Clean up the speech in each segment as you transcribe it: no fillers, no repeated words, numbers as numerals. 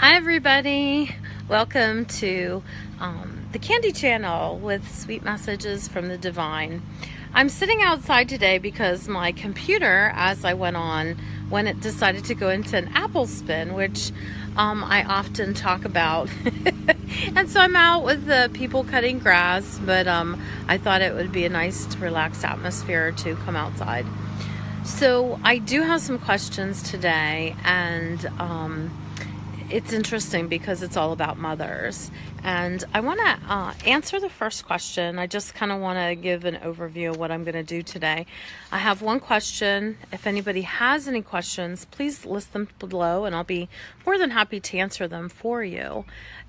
Hi everybody, welcome to the Candy Channel with sweet messages from the divine. I'm sitting outside today because my computer, as I went on, when it decided to go into an apple spin, which I often talk about. And so I'm out with the people cutting grass, but I thought it would be a nice relaxed atmosphere to come outside. So I do have some questions today, and it's interesting because it's all about mothers. And I want to answer the first question. I just kind of want to give an overview of what I'm going to do today. I have one question. If anybody has any questions, please list them below and I'll be more than happy to answer them for you.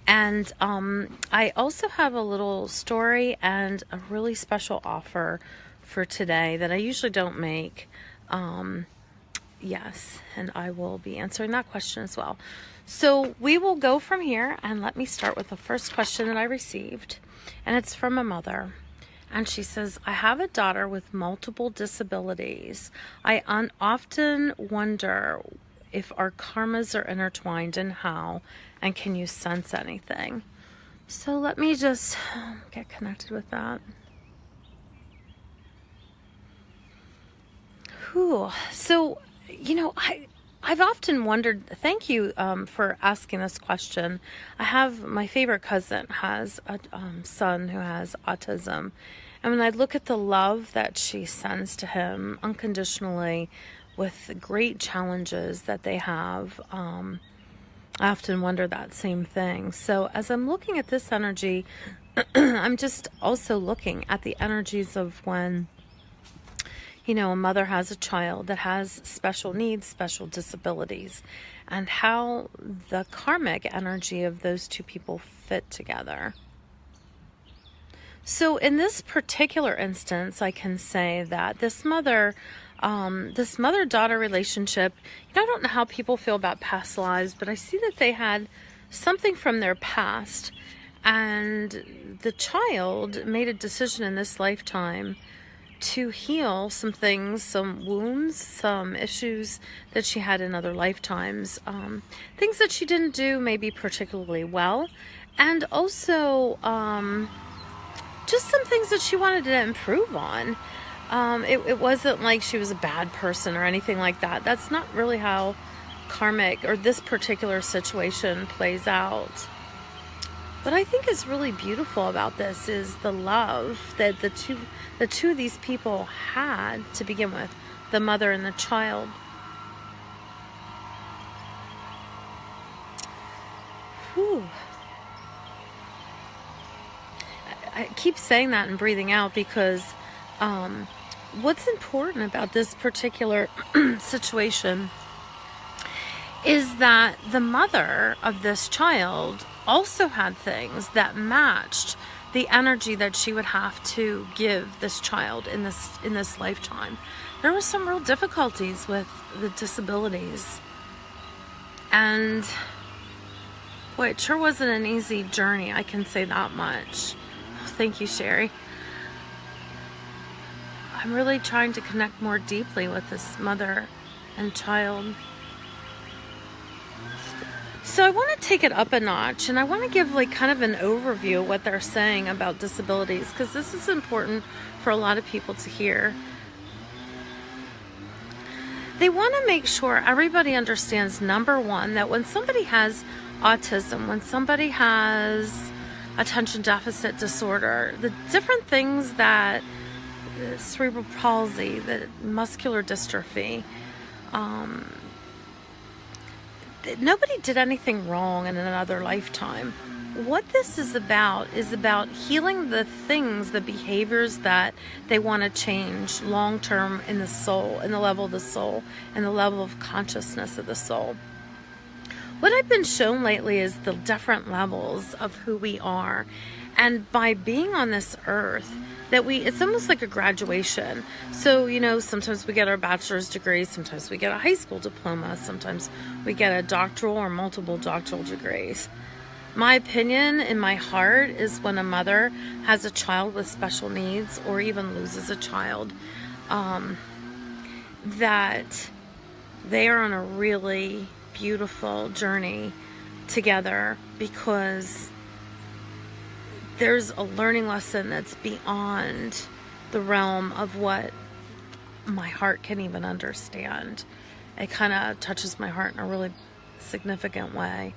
And I also have a little story and a really special offer for today that I usually don't make. Yes, and I will be answering that question as well. So we will go from here, and let me start with the first question that I received, and it's from a mother. And she says, I have a daughter with multiple disabilities. I often wonder if our karmas are intertwined and how, and can you sense anything? So let me just get connected with that. Whew. So, I've often wondered, thank you for asking this question. I have, my favorite cousin has a son who has autism. And when I look at the love that she sends to him unconditionally with the great challenges that they have, I often wonder that same thing. So as I'm looking at this energy, I'm just also looking at the energies of when a mother has a child that has special needs, special disabilities, and how the karmic energy of those two people fit together. So in this particular instance, I can say that this mother-daughter relationship, I don't know how people feel about past lives, but I see that they had something from their past, and the child made a decision in this lifetime to heal some things, some wounds, some issues that she had in other lifetimes, things that she didn't do maybe particularly well, and also just some things that she wanted to improve on. It wasn't like she was a bad person or anything like that. That's not really how karmic or this particular situation plays out. What I think is really beautiful about this is the love that the two of these people had to begin with, the mother and the child. Whew. I keep saying that and breathing out because what's important about this particular situation is that the mother of this child also had things that matched the energy that she would have to give this child in this lifetime. There were some real difficulties with the disabilities, and boy, it sure wasn't an easy journey, I can say that much. Thank you, Sherry. I'm really trying to connect more deeply with this mother and child. So I want to take it up a notch, and I want to give kind of an overview of what they're saying about disabilities, because this is important for a lot of people to hear. They want to make sure everybody understands, number one, that when somebody has autism, when somebody has attention deficit disorder, the different things that cerebral palsy, the muscular dystrophy, nobody did anything wrong in another lifetime. What this is about healing the things, the behaviors that they want to change long term in the soul, in the level of the soul, and the level of consciousness of the soul. What I've been shown lately is the different levels of who we are. And by being on this earth, it's almost like a graduation. So, sometimes we get our bachelor's degree, sometimes we get a high school diploma, sometimes we get a doctoral or multiple doctoral degrees. My opinion in my heart is when a mother has a child with special needs or even loses a child, that they are on a really beautiful journey together, because there's a learning lesson that's beyond the realm of what my heart can even understand. It kind of touches my heart in a really significant way.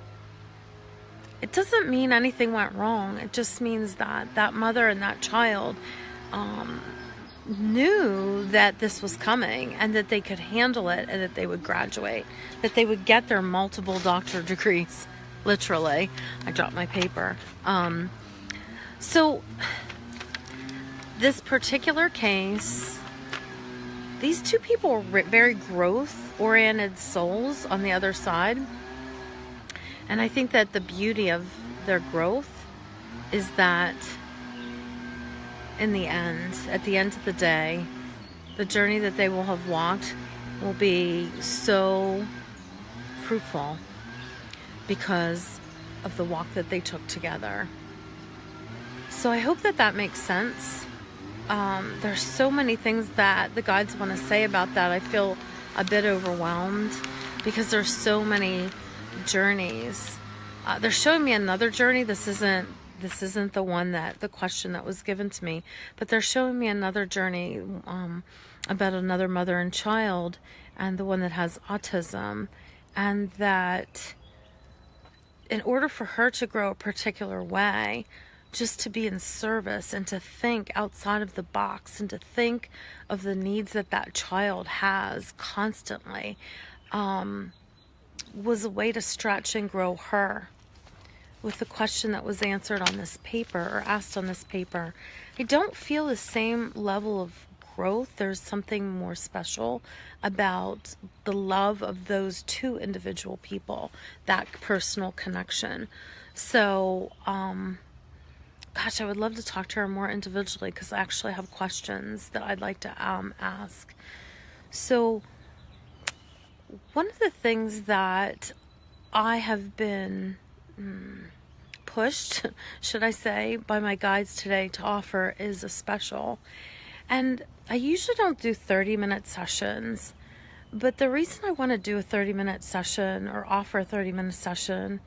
It doesn't mean anything went wrong. It just means that that mother and that child knew that this was coming, and that they could handle it, and that they would graduate, that they would get their multiple doctorate degrees. Literally. I dropped my paper. So this particular case, these two people were very growth-oriented souls on the other side. And I think that the beauty of their growth is that in the end, at the end of the day, the journey that they will have walked will be so fruitful because of the walk that they took together. So I hope that that makes sense. There's so many things that the guides want to say about that. I feel a bit overwhelmed because there's so many journeys. They're showing me another journey. This isn't the one the question that was given to me, but they're showing me another journey about another mother and child, and the one that has autism, and that in order for her to grow a particular way, just to be in service and to think outside of the box and to think of the needs that that child has constantly, was a way to stretch and grow her. With the question that was answered on this paper, or asked on this paper, I don't feel the same level of growth. There's something more special about the love of those two individual people, that personal connection. So, gosh, I would love to talk to her more individually, because I actually have questions that I'd like to ask. So, one of the things that I have been pushed, should I say, by my guides today to offer is a special. And I usually don't do 30-minute sessions, but the reason I want to do a 30-minute session, or offer a 30-minute session,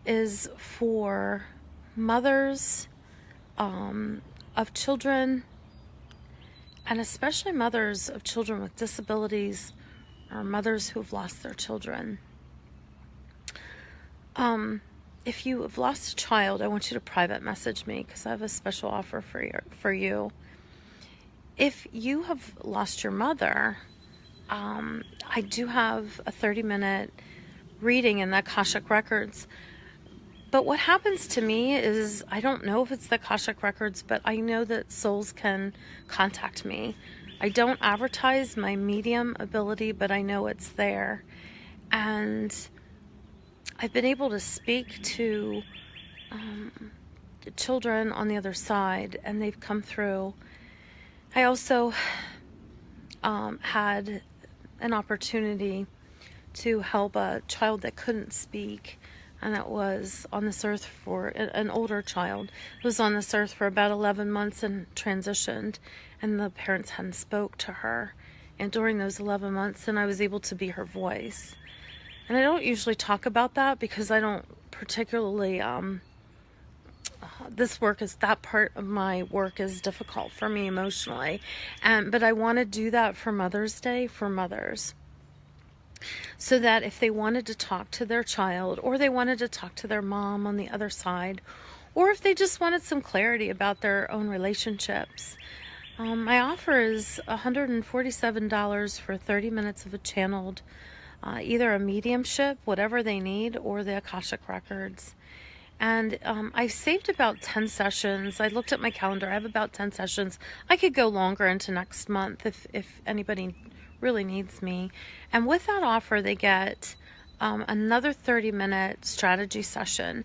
is for mothers of children, and especially mothers of children with disabilities, or mothers who have lost their children. If you have lost a child, I want you to private message me, because I have a special offer for you. If you have lost your mother, I do have a 30-minute reading in the Akashic Records. But what happens to me is, I don't know if it's the Akashic Records, but I know that souls can contact me. I don't advertise my medium ability, but I know it's there. And I've been able to speak to the children on the other side, and they've come through. I also had an opportunity to help a child that couldn't speak, and that was on this earth for an older child. It was on this earth for about 11 months and transitioned, and the parents hadn't spoke to her. And during those 11 months, and I was able to be her voice. And I don't usually talk about that, because I don't particularly, that part of my work is difficult for me emotionally. But I want to do that for Mother's Day for mothers. So that if they wanted to talk to their child, or they wanted to talk to their mom on the other side, or if they just wanted some clarity about their own relationships, my offer is $147 for 30 minutes of a channeled, either a mediumship, whatever they need, or the Akashic Records. And I've saved about 10 sessions. I looked at my calendar. I have about 10 sessions. I could go longer into next month if anybody really needs me. And with that offer, they get another 30-minute strategy session.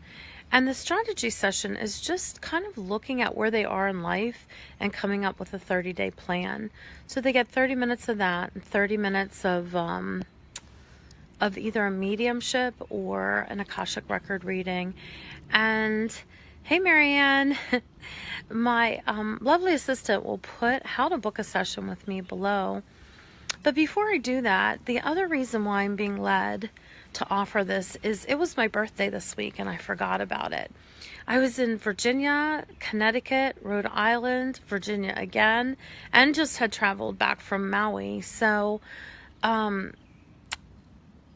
And the strategy session is just kind of looking at where they are in life and coming up with a 30-day plan. So they get 30 minutes of that, and 30 minutes of either a mediumship or an Akashic Record reading. And hey, Marianne, my lovely assistant will put how to book a session with me below. But before I do that, the other reason why I'm being led to offer this is it was my birthday this week and I forgot about it. I was in Virginia, Connecticut, Rhode Island, Virginia again, and just had traveled back from Maui. So on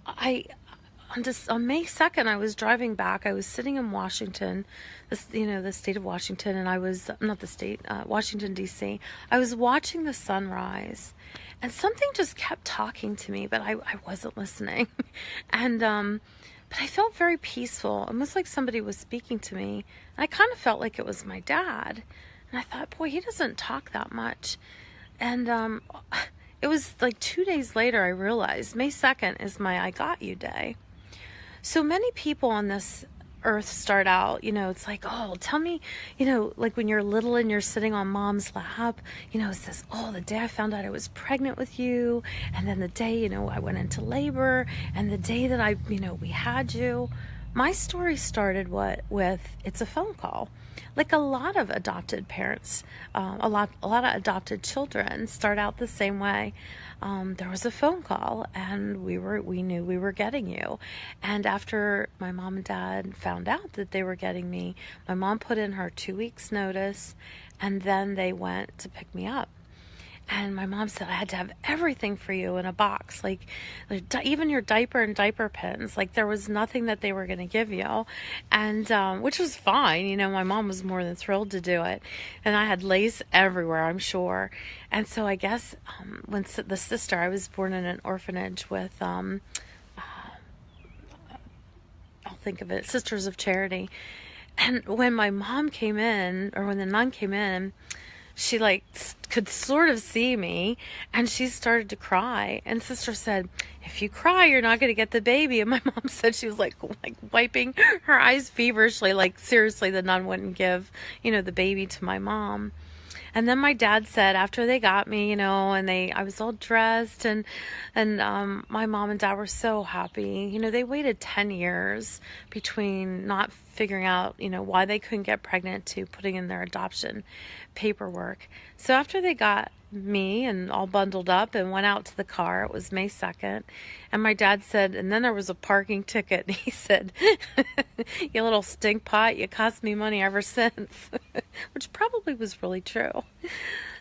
May 2nd, I was driving back. I was sitting in Washington, the state of Washington, and I was, not the state, Washington, D.C. I was watching the sunrise, and something just kept talking to me, but I wasn't listening. And, but I felt very peaceful, almost like somebody was speaking to me. And I kind of felt like it was my dad. And I thought, boy, he doesn't talk that much. And, it was like 2 days later, I realized May 2nd is my I Got You day. So many people on this earth start out, it's like, oh, tell me, like when you're little and you're sitting on mom's lap, it says, oh, the day I found out I was pregnant with you, and then the day, I went into labor, and the day that we had you. My story started with it's a phone call. Like a lot of adopted parents, a lot of adopted children start out the same way. There was a phone call, and we knew we were getting you. And after my mom and dad found out that they were getting me, my mom put in her 2 weeks notice, and then they went to pick me up. And my mom said I had to have everything for you in a box, like even your diaper and diaper pins. Like there was nothing that they were going to give you, and which was fine. My mom was more than thrilled to do it, and I had lace everywhere, I'm sure. And so I guess when the sister, I was born in an orphanage with I'll think of it, Sisters of Charity. And when my mom came in, or when the nun came in, she could sort of see me, and she started to cry. And sister said, if you cry, you're not going to get the baby. And my mom said she was like wiping her eyes feverishly, like seriously, the nun wouldn't give, the baby to my mom. And then my dad said after they got me, and I was all dressed, and my mom and dad were so happy. They waited 10 years between not figuring out, why they couldn't get pregnant to putting in their adoption paperwork. So after they got me and all bundled up and went out to the car, it was May 2nd, and my dad said, and then there was a parking ticket, and he said, you little stink pot, you cost me money ever since, which probably was really true.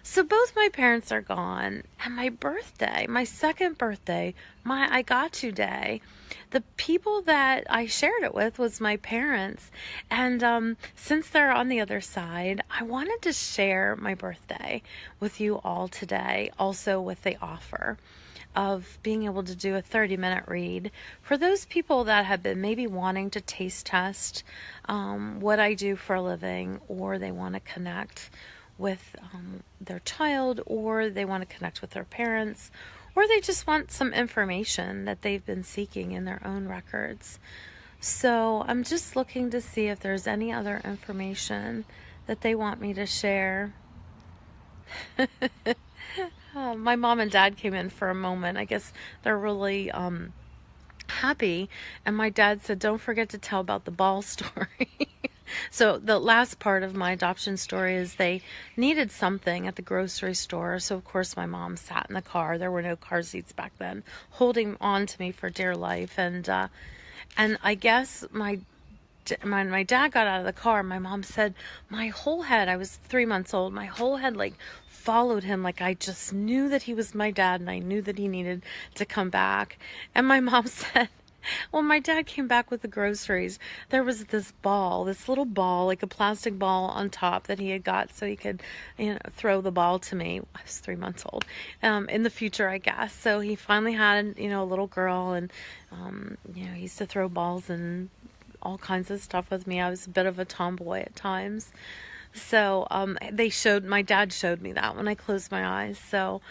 So both my parents are gone, and my birthday, my second birthday, my I Got You day, the people that I shared it with was my parents. And since they're on the other side, I wanted to share my birthday with you all today, also with the offer of being able to do a 30-minute read for those people that have been maybe wanting to taste test what I do for a living, or they want to connect with their child, or they want to connect with their parents, or they just want some information that they've been seeking in their own records. So I'm just looking to see if there's any other information that they want me to share. My mom and dad came in for a moment. I guess they're really happy. And my dad said, don't forget to tell about the ball story. So the last part of my adoption story is they needed something at the grocery store. So, of course, my mom sat in the car. There were no car seats back then, holding on to me for dear life. And I guess when my dad got out of the car, my mom said, my whole head, I was 3 months old, my whole head followed him. I just knew that he was my dad, and I knew that he needed to come back. And my mom said, when my dad came back with the groceries, there was this little ball, like a plastic ball on top that he had got so he could, throw the ball to me. I was 3 months old, in the future, I guess. So he finally had, a little girl, and, he used to throw balls and all kinds of stuff with me. I was a bit of a tomboy at times. So my dad showed me that when I closed my eyes. So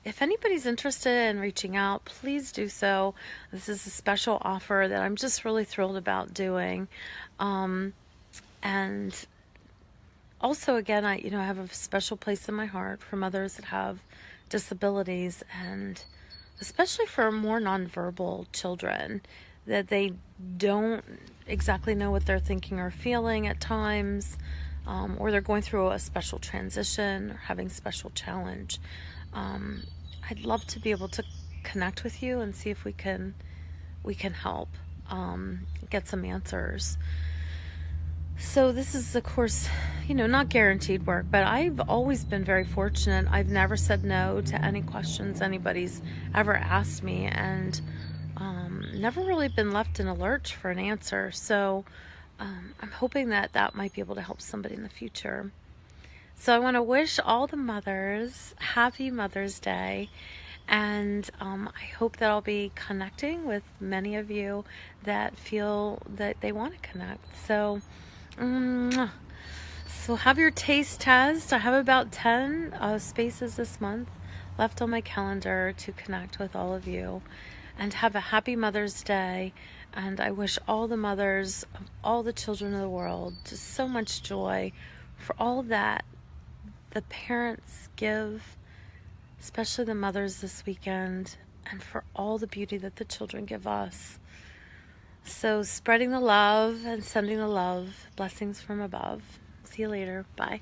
if anybody's interested in reaching out, please do so. This is a special offer that I'm just really thrilled about doing. And also, again, I have a special place in my heart for mothers that have disabilities, and especially for more nonverbal children, that they don't exactly know what they're thinking or feeling at times. Or they're going through a special transition or having special challenge. I'd love to be able to connect with you and see if we can we can help get some answers. So this is, of course, not guaranteed work, but I've always been very fortunate. I've never said no to any questions anybody's ever asked me, and never really been left in a lurch for an answer. So I'm hoping that might be able to help somebody in the future. So I want to wish all the mothers happy Mother's Day. And I hope that I'll be connecting with many of you that feel that they want to connect. So have your taste test. I have about 10 spaces this month left on my calendar to connect with all of you. And have a happy Mother's Day. And I wish all the mothers of all the children of the world just so much joy for all that the parents give, especially the mothers this weekend, and for all the beauty that the children give us. So spreading the love and sending the love. Blessings from above. See you later. Bye.